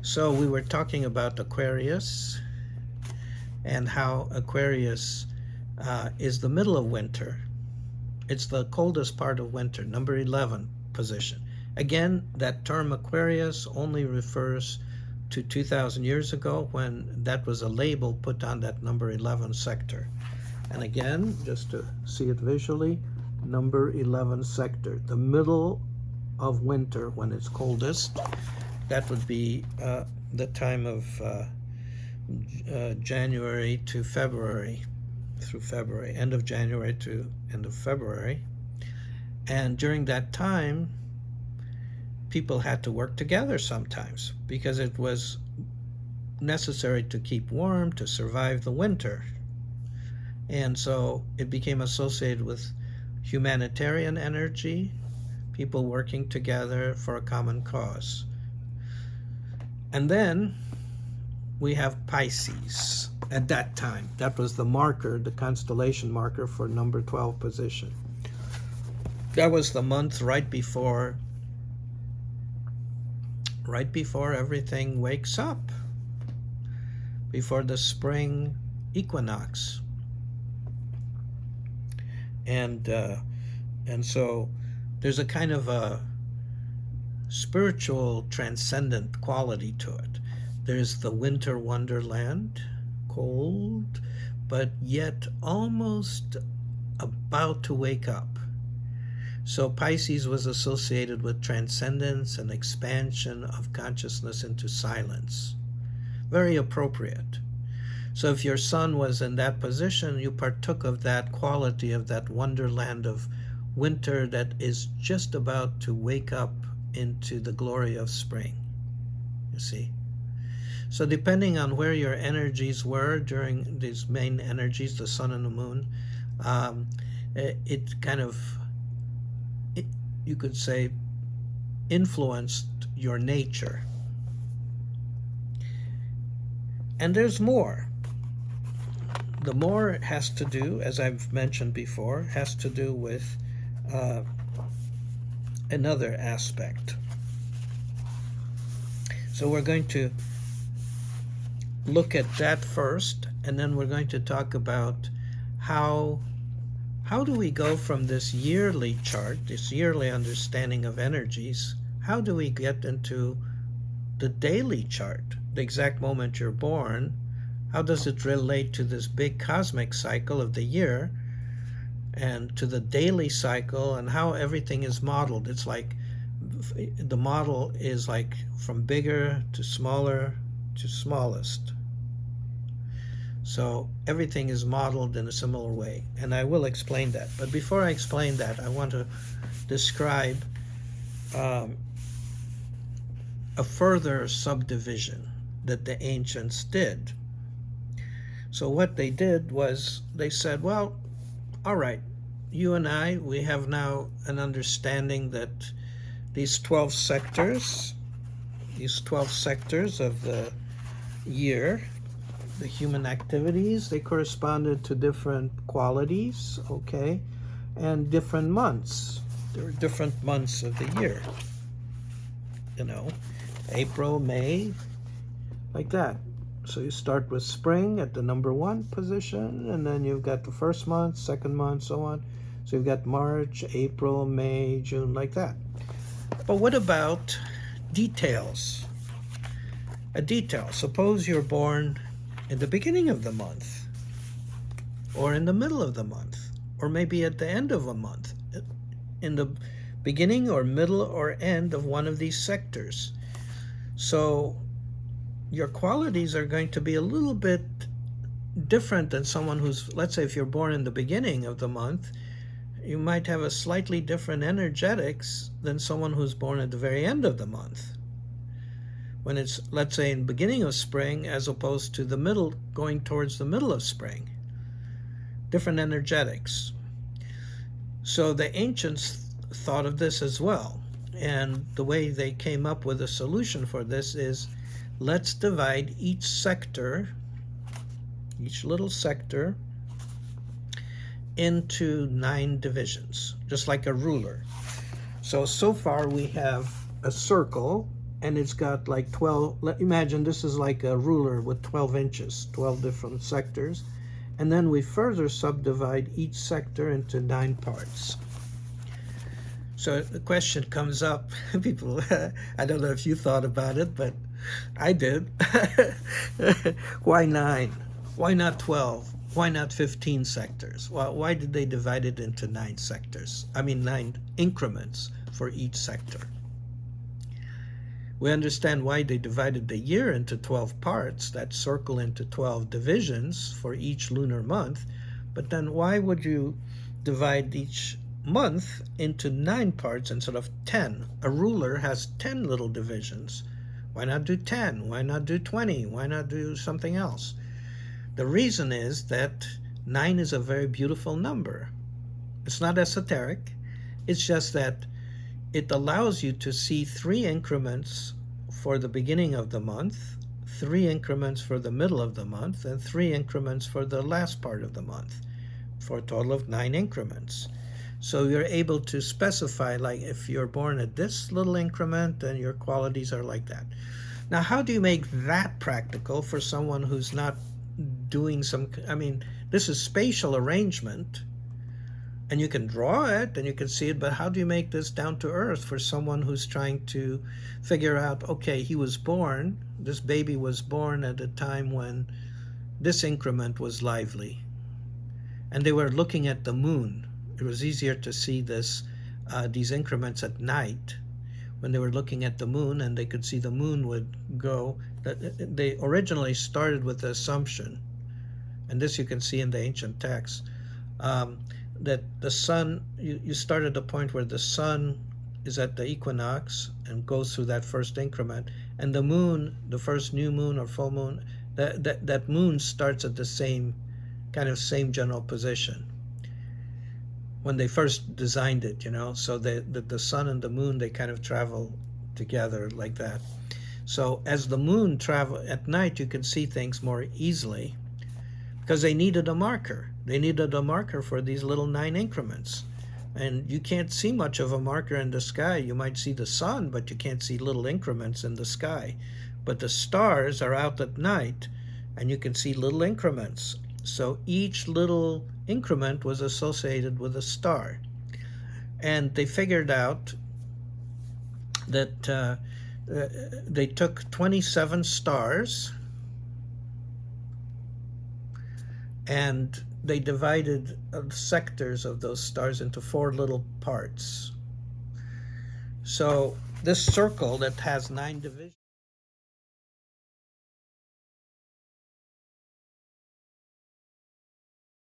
So we were talking about Aquarius and how Aquarius is the middle of winter. It's the coldest part of winter, number 11 position. Again, that term Aquarius only refers to 2,000 years ago when that was a label put on that number 11 sector. And again, just to see it visually, number 11 sector, the middle of winter when it's coldest. That would be the time of January to February, through February, end of January to end of February. And during that time, people had to work together sometimes because it was necessary to keep warm, to survive the winter. And so it became associated with humanitarian energy, people working together for a common cause. And then we have Pisces at that time. That was the marker, the constellation marker for number 12 position. That was the month right before everything wakes up, before the spring equinox. And so there's a kind of a spiritual transcendent quality to it. There's the winter wonderland, cold, but yet almost about to wake up. So Pisces was associated with transcendence and expansion of consciousness into silence. Very appropriate. So if your sun was in that position, you partook of that quality of that wonderland of winter that is just about to wake up into the glory of spring, you see. So depending on where your energies were during these main energies, the sun and the moon, it kind of, you could say, influenced your nature. And there's more. The more has to do, as I've mentioned before, has to do with another aspect. So we're going to look at that first, and then we're going to talk about how do we go from this yearly chart, this yearly understanding of energies, how do we get into the daily chart, the exact moment you're born? How does it relate to this big cosmic cycle of the year and to the daily cycle, and how everything is modeled? It's like the model is like from bigger to smaller to smallest. So everything is modeled in a similar way, and I will explain that. But before I explain that, I want to describe a further subdivision that the ancients did. So what they did was they said, well, all right, you and I, we have now an understanding that these 12 sectors of the year, the human activities, they corresponded to different qualities, okay, and different months. There were different months of the year, you know, April, May, like that. So you start with spring at the number 1 position, and then you've got the first month, second month, so on. So you've got March, April, May, June, like that. But what about details? A detail. Suppose you're born in the beginning of the month, or in the middle of the month, or maybe at the end of a month, in the beginning or middle or end of one of these sectors. So your qualities are going to be a little bit different than someone who's, let's say if you're born in the beginning of the month, you might have a slightly different energetics than someone who's born at the very end of the month. When it's, let's say, in the beginning of spring as opposed to the middle, going towards the middle of spring. Different energetics. So the ancients thought of this as well. And the way they came up with a solution for this is, let's divide each sector, each little sector, into 9 divisions, just like a ruler. So far we have a circle, and it's got like 12, imagine this is like a ruler with 12 inches, 12 different sectors. And then we further subdivide each sector into 9 parts. So the question comes up, people, I don't know if you thought about it, but I did. Why 9? Why not 12? Why not 15 sectors? Well, why did they divide it into 9 sectors? I mean 9 increments for each sector. We understand why they divided the year into 12 parts that circle into 12 divisions for each lunar month, but then why would you divide each month into 9 parts instead of 10? A ruler has 10 little divisions. Why not do 10? Why not do 20? Why not do something else? The reason is that 9 is a very beautiful number. It's not esoteric. It's just that it allows you to see 3 increments for the beginning of the month, 3 increments for the middle of the month, and 3 increments for the last part of the month, for a total of 9 increments. So you're able to specify, like, if you're born at this little increment, then your qualities are like that. Now, how do you make that practical for someone who's not doing some, I mean, this is spatial arrangement, and you can draw it and you can see it, but how do you make this down to earth for someone who's trying to figure out, okay, he was born, this baby was born at a time when this increment was lively, and they were looking at the moon. It was easier to see these increments at night when they were looking at the moon, and they could see the moon would go. They originally started with the assumption, and this you can see in the ancient texts, that the sun, you start at the point where the sun is at the equinox and goes through that first increment, and the moon, the first new moon or full moon, that moon starts at the same general position when they first designed it, so the sun and the moon, they kind of travel together like that. So as the moon travel at night, you can see things more easily because they needed a marker. They needed a marker for these little 9 increments. And you can't see much of a marker in the sky. You might see the sun, but you can't see little increments in the sky. But the stars are out at night, and you can see little increments. So each little increment was associated with a star. And they figured out that they took 27 stars, and they divided sectors of those stars into 4 little parts. So this circle that has 9 divisions